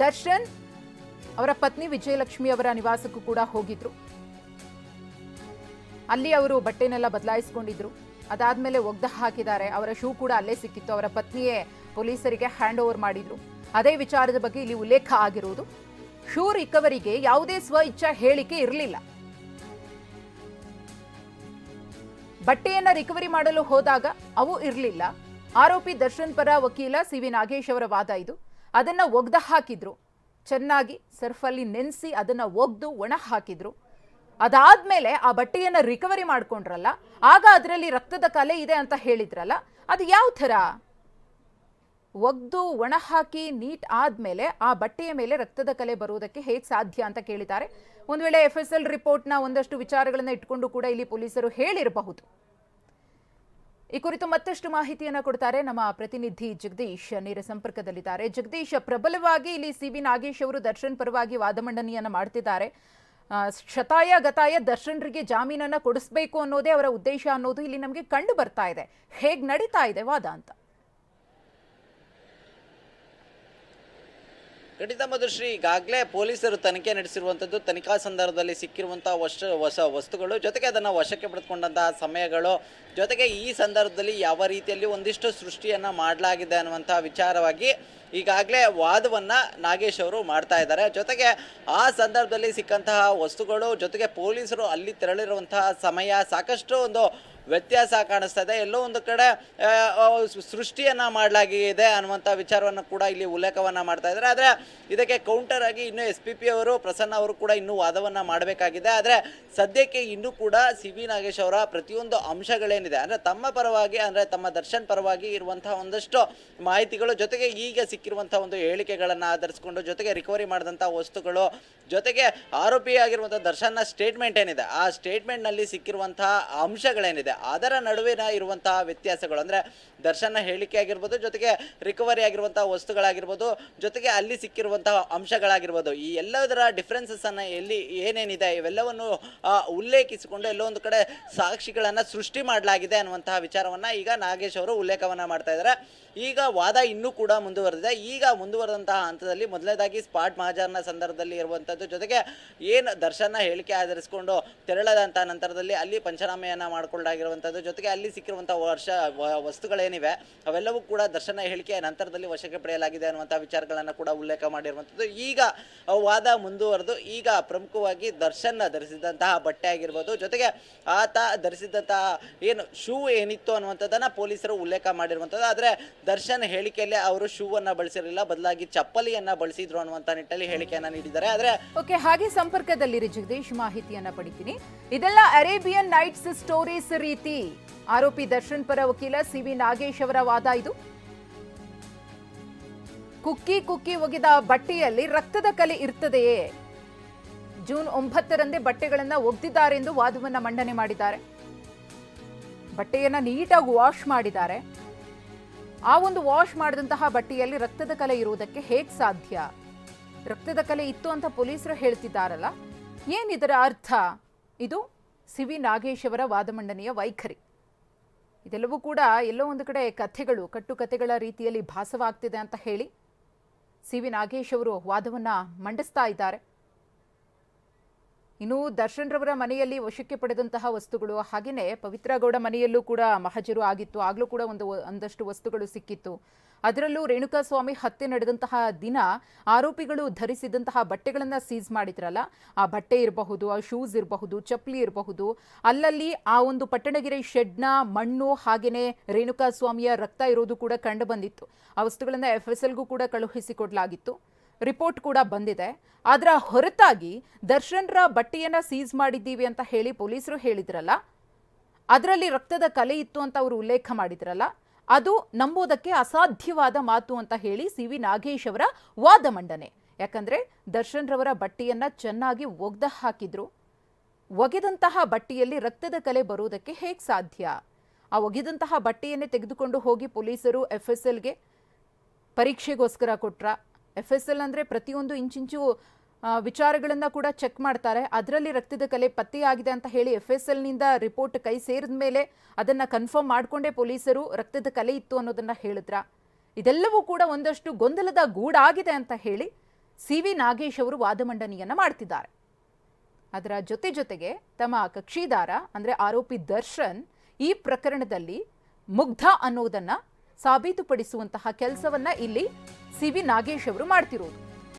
ದರ್ಶನ್ ಅವರ ಪತ್ನಿ ವಿಜಯಲಕ್ಷ್ಮಿ ಅವರ ನಿವಾಸಕ್ಕೂ ಕೂಡ ಹೋಗಿದ್ರು. ಅಲ್ಲಿ ಅವರು ಬಟ್ಟೆನೆಲ್ಲ ಬದಲಾಯಿಸಿಕೊಂಡಿದ್ರು. ಅದಾದ್ಮೇಲೆ ಒಗ್ದು ಹಾಕಿದ್ದಾರೆ. ಅವರ ಶೂ ಕೂಡ ಅಲ್ಲೇ ಸಿಕ್ಕಿತ್ತು. ಅವರ ಪತ್ನಿಯೇ ಪೊಲೀಸರಿಗೆ ಹ್ಯಾಂಡ್ ಓವರ್ ಮಾಡಿದ್ರು. ಅದೇ ವಿಚಾರದ ಬಗ್ಗೆ ಇಲ್ಲಿ ಉಲ್ಲೇಖ ಆಗಿರುವುದು. ಶೂ ರಿಕವರಿಗೆ ಯಾವುದೇ ಸ್ವ ಇಚ್ಛಾ ಹೇಳಿಕೆ ಇರಲಿಲ್ಲ. ಬಟ್ಟೆಯನ್ನ ರಿಕವರಿ ಮಾಡಲು ಹೋದಾಗ ಅವು ಇರಲಿಲ್ಲ. ಆರೋಪಿ ದರ್ಶನ್ ಪರ ವಕೀಲ ಸಿ.ವಿ. ನಾಗೇಶ್ ಅವರ ವಾದ ಇದು. ಅದನ್ನ ಒಗ್ದು ಹಾಕಿದ್ರು. ಚೆನ್ನಾಗಿ ಸರ್ಫಲ್ಲಿ ನೆನೆಸಿ ಅದನ್ನ ಒಗ್ದು ಒಣ ಹಾಕಿದ್ರು. ಅದಾದ್ಮೇಲೆ ಆ ಬಟ್ಟೆಯನ್ನ ರಿಕವರಿ ಮಾಡ್ಕೊಂಡ್ರಲ್ಲ, ಆಗ ಅದರಲ್ಲಿ ರಕ್ತದ ಕಲೆ ಇದೆ ಅಂತ ಹೇಳಿದ್ರಲ್ಲ, ಅದು ಯಾವ ಥರ? ಒಗ್ದು ಒಣ ಹಾಕಿ ನೀಟ್ ಆದ್ಮೇಲೆ ಆ ಬಟ್ಟೆಯ ಮೇಲೆ ರಕ್ತದ ಕಲೆ ಬರುವುದಕ್ಕೆ ಹೇಗೆ ಸಾಧ್ಯ ಅಂತ ಕೇಳಿದ್ದಾರೆ. ಒಂದು ವೇಳೆ FSL ರಿಪೋರ್ಟ್ನ ಒಂದಷ್ಟು ವಿಚಾರಗಳನ್ನ ಇಟ್ಕೊಂಡು ಕೂಡ ಇಲ್ಲಿ ಪೊಲೀಸರು ಹೇಳಿರಬಹುದು. ಈ ಕುರಿತು ಮತ್ತಷ್ಟು ಮಾಹಿತಿಯನ್ನು ಕೊಡ್ತಾರೆ ನಮ್ಮ ಪ್ರತಿನಿಧಿ ಜಗದೀಶ್, ನೇರ ಸಂಪರ್ಕದಲ್ಲಿದ್ದಾರೆ. ಜಗದೀಶ್, ಪ್ರಬಲವಾಗಿ ಇಲ್ಲಿ ಸಿ.ವಿ. ನಾಗೇಶ್ ಅವರು ದರ್ಶನ್ ಪರವಾಗಿ ವಾದ ಮಂಡನೆಯನ್ನ ಮಾಡ್ತಿದ್ದಾರೆ. ಶತಾಯ ಗತಾಯ ದರ್ಶನ್ರಿಗೆ ಜಾಮೀನನ್ನ ಕೊಡಿಸಬೇಕು ಅನ್ನೋದೇ ಅವರ ಉದ್ದೇಶ ಅನ್ನೋದು ಇಲ್ಲಿ ನಮಗೆ ಕಂಡು ಬರ್ತಾ ಇದೆ. ಹೇಗೆ ನಡೀತಾ ಇದೆ ವಾದ ಅಂತ? ಖಂಡಿತ ಮಧುಶ್ರೀ, ಈಗಾಗಲೇ ಪೊಲೀಸರು ತನಿಖೆ ನಡೆಸಿರುವಂಥದ್ದು, ತನಿಖಾ ಸಂದರ್ಭದಲ್ಲಿ ಸಿಕ್ಕಿರುವಂತಹ ಹೊಸ ವಸ್ತುಗಳು, ಜೊತೆಗೆ ಅದನ್ನು ವಶಕ್ಕೆ ಪಡೆದುಕೊಂಡಂತಹ ಸಮಯಗಳು, ಜೊತೆಗೆ ಈ ಸಂದರ್ಭದಲ್ಲಿ ಯಾವ ರೀತಿಯಲ್ಲಿ ಒಂದಿಷ್ಟು ಸೃಷ್ಟಿಯನ್ನು ಮಾಡಲಾಗಿದೆ ಅನ್ನುವಂಥ ವಿಚಾರವಾಗಿ ಈಗಾಗಲೇ ವಾದವನ್ನು ನಾಗೇಶ್ ಅವರು ಮಾಡ್ತಾ ಇದ್ದಾರೆ. ಜೊತೆಗೆ ಆ ಸಂದರ್ಭದಲ್ಲಿ ಸಿಕ್ಕಂತಹ ವಸ್ತುಗಳು, ಜೊತೆಗೆ ಪೊಲೀಸರು ಅಲ್ಲಿ ತೆರಳಿರುವಂತಹ ಸಮಯ ಸಾಕಷ್ಟು ಒಂದು ವ್ಯತ್ಯಾಸ ಕಾಣಿಸ್ತಾ ಇದೆ. ಎಲ್ಲೋ ಒಂದು ಕಡೆ ಸೃಷ್ಟಿಯನ್ನು ಮಾಡಲಾಗಿದೆ ಅನ್ನುವಂಥ ವಿಚಾರವನ್ನು ಕೂಡ ಇಲ್ಲಿ ಉಲ್ಲೇಖವನ್ನು ಮಾಡ್ತಾ ಇದ್ದಾರೆ. ಆದರೆ ಇದಕ್ಕೆ ಕೌಂಟರ್ ಆಗಿ ಇನ್ನು SPP ಅವರು, ಪ್ರಸನ್ನ ಅವರು ಕೂಡ ಇನ್ನೂ ವಾದವನ್ನು ಮಾಡಬೇಕಾಗಿದೆ. ಆದರೆ ಸದ್ಯಕ್ಕೆ ಇನ್ನೂ ಕೂಡ ಸಿ.ವಿ. ನಾಗೇಶ್ ಅವರ ಪ್ರತಿಯೊಂದು ಅಂಶಗಳೇನಿದೆ, ಅಂದರೆ ತಮ್ಮ ಪರವಾಗಿ, ಅಂದರೆ ತಮ್ಮ ದರ್ಶನ್ ಪರವಾಗಿ ಇರುವಂತಹ ಒಂದಷ್ಟು ಮಾಹಿತಿಗಳು, ಜೊತೆಗೆ ಈಗ ಸಿಕ್ಕಿರುವಂಥ ಒಂದು ಹೇಳಿಕೆಗಳನ್ನು ಆಧರಿಸಿಕೊಂಡು, ಜೊತೆಗೆ ರಿಕವರಿ ಮಾಡಿದಂಥ ವಸ್ತುಗಳು, ಜೊತೆಗೆ ಆರೋಪಿಯಾಗಿರುವಂಥ ದರ್ಶನ್ನ ಸ್ಟೇಟ್ಮೆಂಟ್ ಏನಿದೆ, ಆ ಸ್ಟೇಟ್ಮೆಂಟ್ನಲ್ಲಿ ಸಿಕ್ಕಿರುವಂತಹ ಅಂಶಗಳೇನಿದೆ, ಅದರ ನಡುವಿನ ಇರುವಂತಹ ವ್ಯತ್ಯಾಸಗಳು, ಅಂದರೆ ದರ್ಶನ ಹೇಳಿಕೆ ಆಗಿರ್ಬೋದು, ಜೊತೆಗೆ ರಿಕವರಿ ಆಗಿರುವಂತಹ ವಸ್ತುಗಳಾಗಿರ್ಬೋದು, ಜೊತೆಗೆ ಅಲ್ಲಿ ಸಿಕ್ಕಿರುವಂತಹ ಅಂಶಗಳಾಗಿರ್ಬೋದು, ಈ ಎಲ್ಲದರ ಡಿಫ್ರೆನ್ಸಸ್ ಅನ್ನು ಏನೇನಿದೆ ಇವೆಲ್ಲವನ್ನು ಉಲ್ಲೇಖಿಸಿಕೊಂಡು ಎಲ್ಲೋ ಒಂದು ಕಡೆ ಸಾಕ್ಷಿಗಳನ್ನು ಸೃಷ್ಟಿ ಮಾಡಲಾಗಿದೆ ಅನ್ನುವಂತಹ ವಿಚಾರವನ್ನು ಈಗ ನಾಗೇಶ್ ಅವರು ಉಲ್ಲೇಖವನ್ನು ಮಾಡ್ತಾ ಇದ್ದಾರೆ. ಈಗ ವಾದ ಇನ್ನೂ ಕೂಡ ಮುಂದುವರೆದಿದೆ. ಈಗ ಮುಂದುವರೆದಂತಹ ಹಂತದಲ್ಲಿ ಮೊದಲನೇದಾಗಿ ಸ್ಪಾಟ್ ಮಹಾಜಾರ್ನ ಸಂದರ್ಭದಲ್ಲಿ ಇರುವಂಥದ್ದು, ಜೊತೆಗೆ ಏನು ದರ್ಶನ ಹೇಳಿಕೆ ಆಧರಿಸಿಕೊಂಡು ತೆರಳದಂಥ ನಂತರದಲ್ಲಿ ಅಲ್ಲಿ ಪಂಚನಾಮೆಯನ್ನು ಮಾಡಿಕೊಳ್ಳಾಗಿರುವಂಥದ್ದು, ಜೊತೆಗೆ ಅಲ್ಲಿ ಸಿಕ್ಕಿರುವಂಥ ವಸ್ತುಗಳೇನಿವೆ ಅವೆಲ್ಲವೂ ಕೂಡ ದರ್ಶನ ಹೇಳಿಕೆಯ ನಂತರದಲ್ಲಿ ವಶಕ್ಕೆ ಪಡೆಯಲಾಗಿದೆ ಅನ್ನುವಂಥ ವಿಚಾರಗಳನ್ನು ಕೂಡ ಉಲ್ಲೇಖ ಮಾಡಿರುವಂಥದ್ದು. ಈಗ ವಾದ ಮುಂದುವರೆದು ಈಗ ಪ್ರಮುಖವಾಗಿ ದರ್ಶನ್ ಧರಿಸಿದಂತಹ ಬಟ್ಟೆ ಆಗಿರ್ಬೋದು, ಜೊತೆಗೆ ಆತ ಧರಿಸಿದಂತಹ ಏನು ಶೂ ಏನಿತ್ತು ಅನ್ನುವಂಥದ್ದನ್ನು ಪೊಲೀಸರು ಉಲ್ಲೇಖ ಮಾಡಿರುವಂಥದ್ದು. ಆದರೆ ದರ್ಶನ್ ಹೇಳಿಕೆಯಲ್ಲಿ ಅವರು ಶೂ ಅನ್ನ ಬಳಸಿರಲಿಲ್ಲ, ಬದಲಾಗಿ ಚಪ್ಪಲಿಯನ್ನ ಬಳಸಿದ್ರು ಅನ್ನುವಂತ ನಿಟ್ಟಲ್ಲಿ ಹೇಳಿಕೆಯನ್ನ ನೀಡಿದ್ದಾರೆ. ಆದ್ರೆ ಓಕೆ, ಹಾಗೆ ಸಂಪರ್ಕದಲ್ಲಿ ಜಗದೀಶ್ ಮಾಹಿತಿಯನ್ನ ಪಡಿತೀನಿ. ಇದೆಲ್ಲ ಅರೇಬಿಯನ್ ನೈಟ್ಸ್ ಸ್ಟೋರೀಸ್ ರೀತಿ ಆರೋಪಿ ದರ್ಶನ್ ಪರ ವಕೀಲ ಸಿ.ವಿ. ನಾಗೇಶ್ ಅವರ ವಾದ ಇದು. ಕುಕ್ಕಿ ಒಗೆದ ಬಟ್ಟೆಯಲ್ಲಿ ರಕ್ತದ ಕಲೆ ಇರ್ತದೆಯೇ? ಜೂನ್ 9ರಂದೇ ಬಟ್ಟೆಗಳನ್ನ ಒಗೆದಿದ್ದಾರೆ ಎಂದು ವಾದವನ್ನ ಮಂಡನೆ ಮಾಡಿದ್ದಾರೆ. ಬಟ್ಟೆಯನ್ನ ನೀಟಾಗಿ ವಾಶ್ ಮಾಡಿದ್ದಾರೆ. ಆ ಒಂದು ವಾಶ್ ಮಾಡಿದಂತಹ ಬಟ್ಟೆಯಲ್ಲಿ ರಕ್ತದ ಕಲೆ ಇರುವುದಕ್ಕೆ ಹೇಗೆ ಸಾಧ್ಯ? ರಕ್ತದ ಕಲೆ ಇತ್ತು ಅಂತ ಪೊಲೀಸರು ಹೇಳ್ತಿದ್ದಾರಲ್ಲ, ಏನಿದರ ಅರ್ಥ? ಇದು ಸಿ.ವಿ. ನಾಗೇಶ್ ಅವರ ವಾದ ಮಂಡನೆಯ ವೈಖರಿ. ಇದೆಲ್ಲವೂ ಕೂಡ ಎಲ್ಲೋ ಒಂದು ಕಡೆ ಕಥೆಗಳು, ಕಟ್ಟುಕಥೆಗಳ ರೀತಿಯಲ್ಲಿ ಭಾಸವಾಗ್ತಿದೆ ಅಂತ ಹೇಳಿ ಸಿ.ವಿ. ನಾಗೇಶ್ ಅವರು ವಾದವನ್ನ ಮಂಡಿಸ್ತಾ ಇದ್ದಾರೆ. ಇನ್ನು ದರ್ಶನ್ ರವರ ಮನೆಯಲ್ಲಿ ವಶಕ್ಕೆ ಪಡೆದಂತಹ ವಸ್ತುಗಳು, ಹಾಗೆಯೇ ಪವಿತ್ರ ಗೌಡ ಮನೆಯಲ್ಲೂ ಕೂಡ ಮಹಜರು ಆಗಿತ್ತು. ಆಗಲೂ ಕೂಡ ಒಂದಷ್ಟು ವಸ್ತುಗಳು ಸಿಕ್ಕಿತ್ತು. ಅದರಲ್ಲೂ ರೇಣುಕಾಸ್ವಾಮಿ ಹತ್ಯೆ ನಡೆದಂತಹ ದಿನ ಆರೋಪಿಗಳು ಧರಿಸಿದಂತಹ ಬಟ್ಟೆಗಳನ್ನು ಸೀಸ್ ಮಾಡಿದ್ರಲ್ಲ, ಆ ಬಟ್ಟೆ ಇರಬಹುದು, ಆ ಶೂಸ್ ಇರಬಹುದು, ಚಪ್ಪಲಿ ಇರಬಹುದು, ಅಲ್ಲಲ್ಲಿ ಆ ಒಂದು ಪಟ್ಟಣಗೆರೆ ಶೆಡ್ನ ಮಣ್ಣು ಹಾಗೆಯೇ ರೇಣುಕಾಸ್ವಾಮಿಯ ರಕ್ತ ಇರೋದು ಕೂಡ ಕಂಡು ಬಂದಿತ್ತು. ಆ ವಸ್ತುಗಳನ್ನು FSLಗೂ ಕೂಡ ಕಳುಹಿಸಿಕೊಡಲಾಗಿತ್ತು. ರಿಪೋರ್ಟ್ ಕೂಡ ಬಂದಿದೆ. ಅದರ ಹೊರತಾಗಿ ದರ್ಶನ್ರ ಬಟ್ಟೆಯನ್ನ ಸೀಸ್ ಮಾಡಿದ್ದೀವಿ ಅಂತ ಹೇಳಿ ಪೊಲೀಸರು ಹೇಳಿದ್ರಲ್ಲ, ಅದರಲ್ಲಿ ರಕ್ತದ ಕಲೆ ಇತ್ತು ಅಂತ ಅವರು ಉಲ್ಲೇಖ ಮಾಡಿದ್ರಲ್ಲ, ಅದು ನಂಬೋದಕ್ಕೆ ಅಸಾಧ್ಯವಾದ ಮಾತು ಅಂತ ಹೇಳಿ ಸಿ.ವಿ. ನಾಗೇಶ್ ಅವರ ವಾದ ಮಂಡನೆ. ಯಾಕಂದ್ರೆ ದರ್ಶನ್ ರವರ ಬಟ್ಟೆಯನ್ನ ಚೆನ್ನಾಗಿ ಒಗ್ದು ಹಾಕಿದ್ರು. ಒಗೆದಂತಹ ಬಟ್ಟೆಯಲ್ಲಿ ರಕ್ತದ ಕಲೆ ಬರುವುದಕ್ಕೆ ಹೇಗೆ ಸಾಧ್ಯ? ಆ ಒಗೆದಂತಹ ಬಟ್ಟೆಯನ್ನೇ ತೆಗೆದುಕೊಂಡು ಹೋಗಿ ಪೊಲೀಸರು FSLಗೆ ಪರೀಕ್ಷೆಗೋಸ್ಕರ ಕೊಟ್ರ. FSL ಅಂದರೆ ಪ್ರತಿಯೊಂದು ಇಂಚಿಂಚು ವಿಚಾರಗಳನ್ನು ಕೂಡ ಚೆಕ್ ಮಾಡ್ತಾರೆ. ಅದರಲ್ಲಿ ರಕ್ತದ ಕಲೆ ಪತ್ತೆಯಾಗಿದೆ ಅಂತ ಹೇಳಿ FSLನಿಂದ ರಿಪೋರ್ಟ್ ಕೈ ಸೇರಿದ ಮೇಲೆ ಅದನ್ನು ಕನ್ಫರ್ಮ್ ಮಾಡಿಕೊಂಡೇ ಪೊಲೀಸರು ರಕ್ತದ ಕಲೆ ಇತ್ತು ಅನ್ನೋದನ್ನು ಹೇಳಿದ್ರ. ಇದೆಲ್ಲವೂ ಕೂಡ ಒಂದಷ್ಟು ಗೊಂದಲದ ಗೂಡಾಗಿದೆ ಅಂತ ಹೇಳಿ CV ನಾಗೇಶ್ ಅವರು ವಾದ ಮಂಡನೆಯನ್ನ ಮಾಡ್ತಿದ್ದಾರೆ. ಅದರ ಜೊತೆಗೆ ತಮ್ಮ ಕಕ್ಷಿದಾರ ಅಂದ್ರೆ ಆರೋಪಿ ದರ್ಶನ್ ಈ ಪ್ರಕರಣದಲ್ಲಿ ಮುಗ್ಧ ಅನ್ನೋದನ್ನ ಸಾಬೀತುಪಡಿಸುವಂತಹ ಕೆಲಸವನ್ನ ಇಲ್ಲಿ CV ನಾಗೇಶ್ ಅವರು ಮಾಡ್ತಿರೋದು.